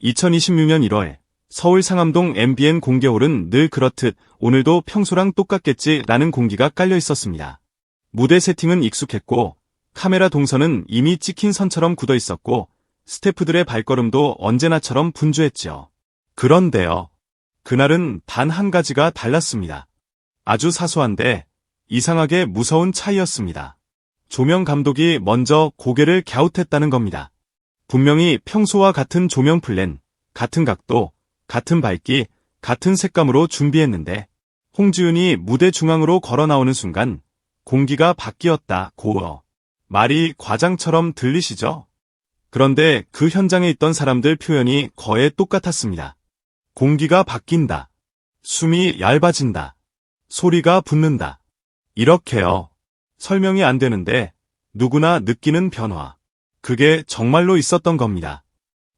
2026년 1월 서울 상암동 MBN 공개홀은 늘 그렇듯 오늘도 평소랑 똑같겠지 라는 공기가 깔려 있었습니다. 무대 세팅은 익숙했고 카메라 동선은 이미 찍힌 선처럼 굳어 있었고 스태프들의 발걸음도 언제나처럼 분주했죠. 그런데요. 그날은 단 한 가지가 달랐습니다. 아주 사소한데 이상하게 무서운 차이였습니다. 조명 감독이 먼저 고개를 갸웃했다는 겁니다. 분명히 평소와 같은 조명 플랜, 같은 각도, 같은 밝기, 같은 색감으로 준비했는데 홍지윤이 무대 중앙으로 걸어 나오는 순간 공기가 바뀌었다 고어. 말이 과장처럼 들리시죠? 그런데 그 현장에 있던 사람들 표현이 거의 똑같았습니다. 공기가 바뀐다. 숨이 얇아진다. 소리가 붙는다. 이렇게요. 설명이 안 되는데 누구나 느끼는 변화. 그게 정말로 있었던 겁니다.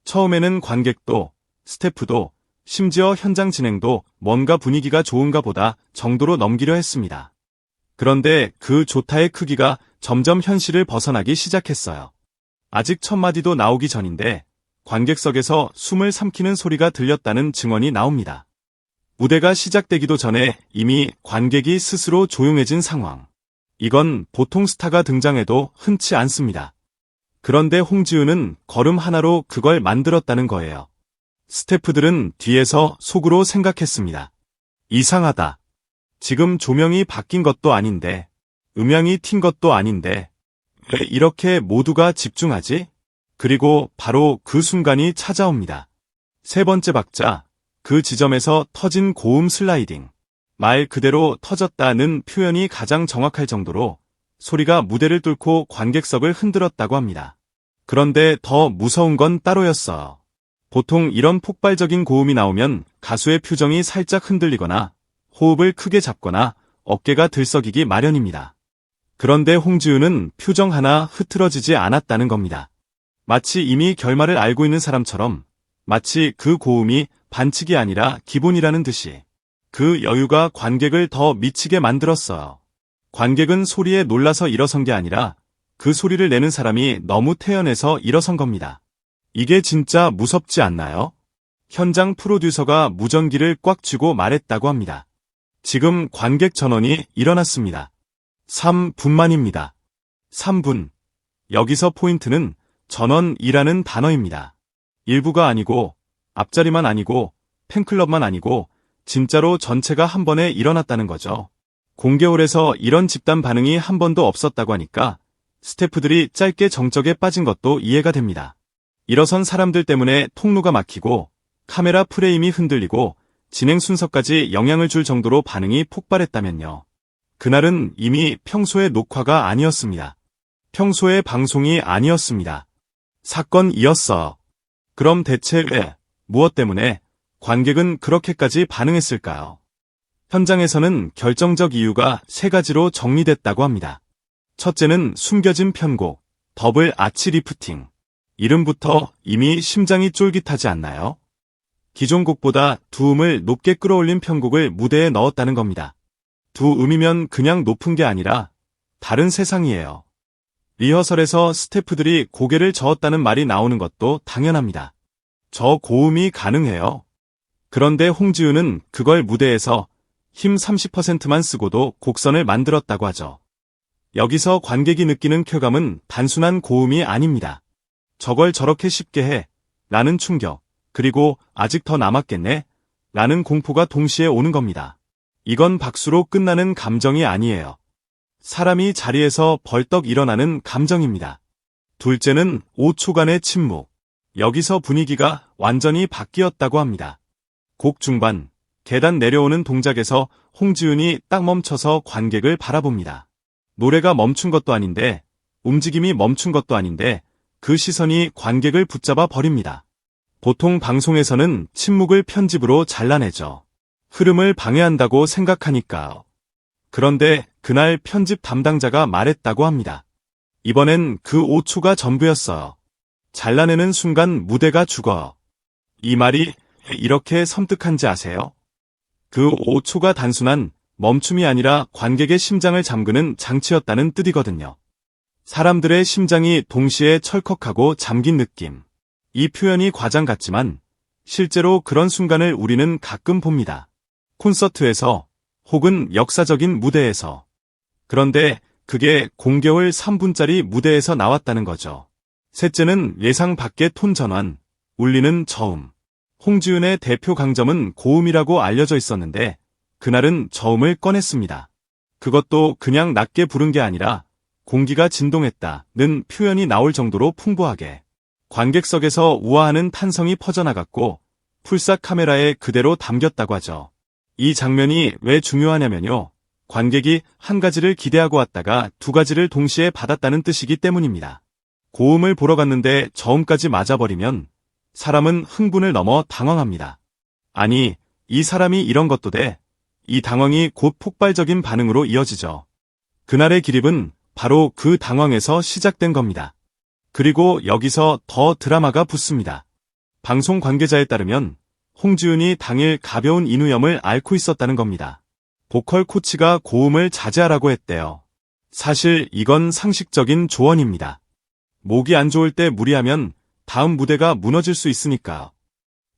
처음에는 관객도, 스태프도, 심지어 현장 진행도 뭔가 분위기가 좋은가 보다 정도로 넘기려 했습니다. 그런데 그 좋다의 크기가 점점 현실을 벗어나기 시작했어요. 아직 첫 마디도 나오기 전인데 관객석에서 숨을 삼키는 소리가 들렸다는 증언이 나옵니다. 무대가 시작되기도 전에 이미 관객이 스스로 조용해진 상황. 이건 보통 스타가 등장해도 흔치 않습니다. 그런데 홍지윤은 걸음 하나로 그걸 만들었다는 거예요. 스태프들은 뒤에서 속으로 생각했습니다. 이상하다. 지금 조명이 바뀐 것도 아닌데, 음향이 튄 것도 아닌데, 왜 이렇게 모두가 집중하지? 그리고 바로 그 순간이 찾아옵니다. 세 번째 박자, 그 지점에서 터진 고음 슬라이딩. 말 그대로 터졌다는 표현이 가장 정확할 정도로 소리가 무대를 뚫고 관객석을 흔들었다고 합니다. 그런데 더 무서운 건 따로였어요. 보통 이런 폭발적인 고음이 나오면 가수의 표정이 살짝 흔들리거나 호흡을 크게 잡거나 어깨가 들썩이기 마련입니다. 그런데 홍지윤은 표정 하나 흐트러지지 않았다는 겁니다. 마치 이미 결말을 알고 있는 사람처럼, 마치 그 고음이 반칙이 아니라 기본이라는 듯이 그 여유가 관객을 더 미치게 만들었어요. 관객은 소리에 놀라서 일어선 게 아니라 그 소리를 내는 사람이 너무 태연해서 일어선 겁니다. 이게 진짜 무섭지 않나요? 현장 프로듀서가 무전기를 꽉 쥐고 말했다고 합니다. 지금 관객 전원이 일어났습니다. 3분만입니다. 3분. 여기서 포인트는 전원이라는 단어입니다. 일부가 아니고, 앞자리만 아니고, 팬클럽만 아니고, 진짜로 전체가 한 번에 일어났다는 거죠. 공개홀에서 이런 집단 반응이 한 번도 없었다고 하니까 스태프들이 짧게 정적에 빠진 것도 이해가 됩니다. 일어선 사람들 때문에 통로가 막히고 카메라 프레임이 흔들리고 진행 순서까지 영향을 줄 정도로 반응이 폭발했다면요. 그날은 이미 평소의 녹화가 아니었습니다. 평소의 방송이 아니었습니다. 사건이었어. 그럼 대체 왜, 무엇 때문에 관객은 그렇게까지 반응했을까요? 현장에서는 결정적 이유가 세 가지로 정리됐다고 합니다. 첫째는 숨겨진 편곡, 더블 아치 리프팅. 이름부터 이미 심장이 쫄깃하지 않나요? 기존 곡보다 두 음을 높게 끌어올린 편곡을 무대에 넣었다는 겁니다. 두 음이면 그냥 높은 게 아니라 다른 세상이에요. 리허설에서 스태프들이 고개를 저었다는 말이 나오는 것도 당연합니다. 저 고음이 가능해요. 그런데 홍지윤은 그걸 무대에서 힘 30%만 쓰고도 곡선을 만들었다고 하죠. 여기서 관객이 느끼는 쾌감은 단순한 고음이 아닙니다. 저걸 저렇게 쉽게 해, 라는 충격, 그리고 아직 더 남았겠네, 라는 공포가 동시에 오는 겁니다. 이건 박수로 끝나는 감정이 아니에요. 사람이 자리에서 벌떡 일어나는 감정입니다. 둘째는 5초간의 침묵. 여기서 분위기가 완전히 바뀌었다고 합니다. 곡 중반, 계단 내려오는 동작에서 홍지윤이 딱 멈춰서 관객을 바라봅니다. 노래가 멈춘 것도 아닌데, 움직임이 멈춘 것도 아닌데, 그 시선이 관객을 붙잡아 버립니다. 보통 방송에서는 침묵을 편집으로 잘라내죠. 흐름을 방해한다고 생각하니까요. 그런데 그날 편집 담당자가 말했다고 합니다. 이번엔 그 5초가 전부였어요. 잘라내는 순간 무대가 죽어요. 이 말이 이렇게 섬뜩한지 아세요? 그 5초가 단순한 멈춤이 아니라 관객의 심장을 잠그는 장치였다는 뜻이거든요. 사람들의 심장이 동시에 철컥하고 잠긴 느낌. 이 표현이 과장 같지만 실제로 그런 순간을 우리는 가끔 봅니다. 콘서트에서 혹은 역사적인 무대에서. 그런데 그게 공개월 3분짜리 무대에서 나왔다는 거죠. 셋째는 예상 밖의 톤 전환, 울리는 저음. 홍지은의 대표 강점은 고음이라고 알려져 있었는데 그날은 저음을 꺼냈습니다. 그것도 그냥 낮게 부른 게 아니라 공기가 진동했다는 표현이 나올 정도로 풍부하게. 관객석에서 우아하는 탄성이 퍼져나갔고 풀싹 카메라에 그대로 담겼다고 하죠. 이 장면이 왜 중요하냐면요. 관객이 한 가지를 기대하고 왔다가 두 가지를 동시에 받았다는 뜻이기 때문입니다. 고음을 보러 갔는데 저음까지 맞아버리면 사람은 흥분을 넘어 당황합니다. 아니, 이 사람이 이런 것도 돼. 이 당황이 곧 폭발적인 반응으로 이어지죠. 그날의 기립은 바로 그 당황에서 시작된 겁니다. 그리고 여기서 더 드라마가 붙습니다. 방송 관계자에 따르면 홍지은이 당일 가벼운 인후염을 앓고 있었다는 겁니다. 보컬 코치가 고음을 자제하라고 했대요. 사실 이건 상식적인 조언입니다. 목이 안 좋을 때 무리하면 다음 무대가 무너질 수 있으니까요.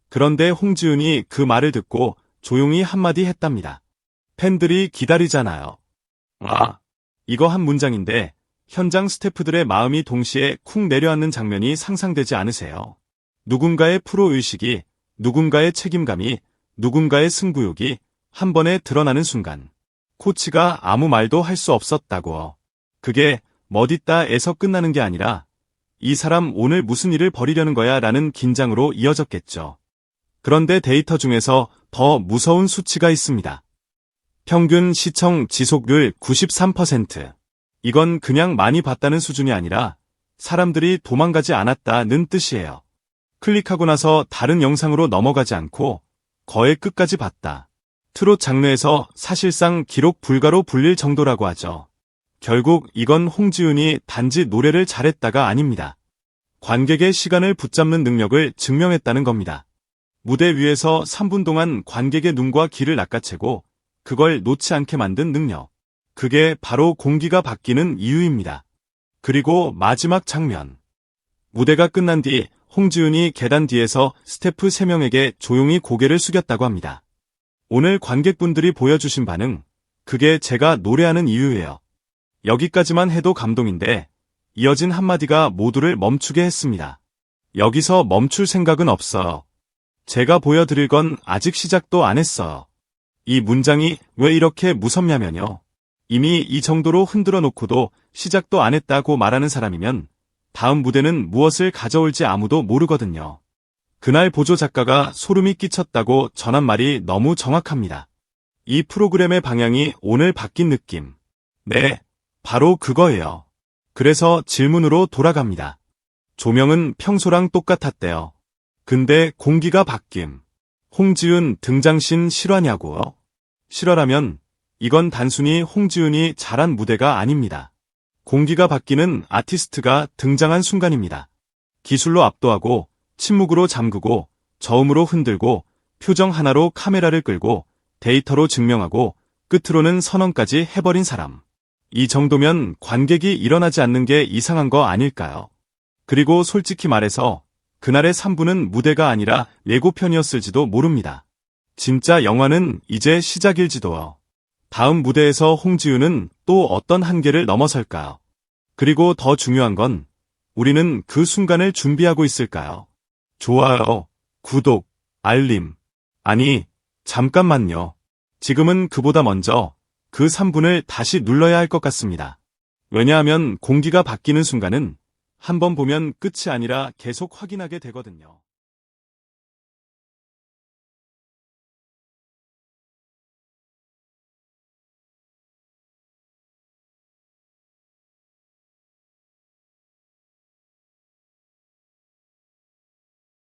그런데 홍지은이 그 말을 듣고 조용히 한마디 했답니다. 팬들이 기다리잖아요. 이거 한 문장인데 현장 스태프들의 마음이 동시에 쿵 내려앉는 장면이 상상되지 않으세요? 누군가의 프로의식이, 누군가의 책임감이, 누군가의 승부욕이 한 번에 드러나는 순간. 코치가 아무 말도 할 수 없었다고. 그게 멋있다에서 끝나는 게 아니라 이 사람 오늘 무슨 일을 벌이려는 거야 라는 긴장으로 이어졌겠죠. 그런데 데이터 중에서 더 무서운 수치가 있습니다. 평균 시청 지속률 93%. 이건 그냥 많이 봤다는 수준이 아니라 사람들이 도망가지 않았다는 뜻이에요. 클릭하고 나서 다른 영상으로 넘어가지 않고 거의 끝까지 봤다. 트롯 장르에서 사실상 기록 불가로 불릴 정도라고 하죠. 결국 이건 홍지은이 단지 노래를 잘했다가 아닙니다. 관객의 시간을 붙잡는 능력을 증명했다는 겁니다. 무대 위에서 3분 동안 관객의 눈과 귀를 낚아채고 그걸 놓지 않게 만든 능력. 그게 바로 공기가 바뀌는 이유입니다. 그리고 마지막 장면. 무대가 끝난 뒤 홍지은이 계단 뒤에서 스태프 3명에게 조용히 고개를 숙였다고 합니다. 오늘 관객분들이 보여주신 반응, 그게 제가 노래하는 이유예요. 여기까지만 해도 감동인데 이어진 한마디가 모두를 멈추게 했습니다. 여기서 멈출 생각은 없어요. 제가 보여드릴 건 아직 시작도 안 했어요. 이 문장이 왜 이렇게 무섭냐면요. 이미 이 정도로 흔들어 놓고도 시작도 안 했다고 말하는 사람이면 다음 무대는 무엇을 가져올지 아무도 모르거든요. 그날 보조 작가가 소름이 끼쳤다고 전한 말이 너무 정확합니다. 이 프로그램의 방향이 오늘 바뀐 느낌. 네, 바로 그거예요. 그래서 질문으로 돌아갑니다. 조명은 평소랑 똑같았대요. 근데 공기가 바뀜. 홍지은 등장신 실화냐고요? 실화라면 이건 단순히 홍지은이 잘한 무대가 아닙니다. 공기가 바뀌는 아티스트가 등장한 순간입니다. 기술로 압도하고 침묵으로 잠그고 저음으로 흔들고 표정 하나로 카메라를 끌고 데이터로 증명하고 끝으로는 선언까지 해버린 사람. 이 정도면 관객이 일어나지 않는 게 이상한 거 아닐까요? 그리고 솔직히 말해서 그날의 3부는 무대가 아니라 예고편이었을지도 모릅니다. 진짜 영화는 이제 시작일지도요. 다음 무대에서 홍지은은 또 어떤 한계를 넘어설까요? 그리고 더 중요한 건 우리는 그 순간을 준비하고 있을까요? 좋아요, 구독, 알림. 아니, 잠깐만요. 지금은 그보다 먼저 그 3분을 다시 눌러야 할 것 같습니다. 왜냐하면 공기가 바뀌는 순간은 한 번 보면 끝이 아니라 계속 확인하게 되거든요.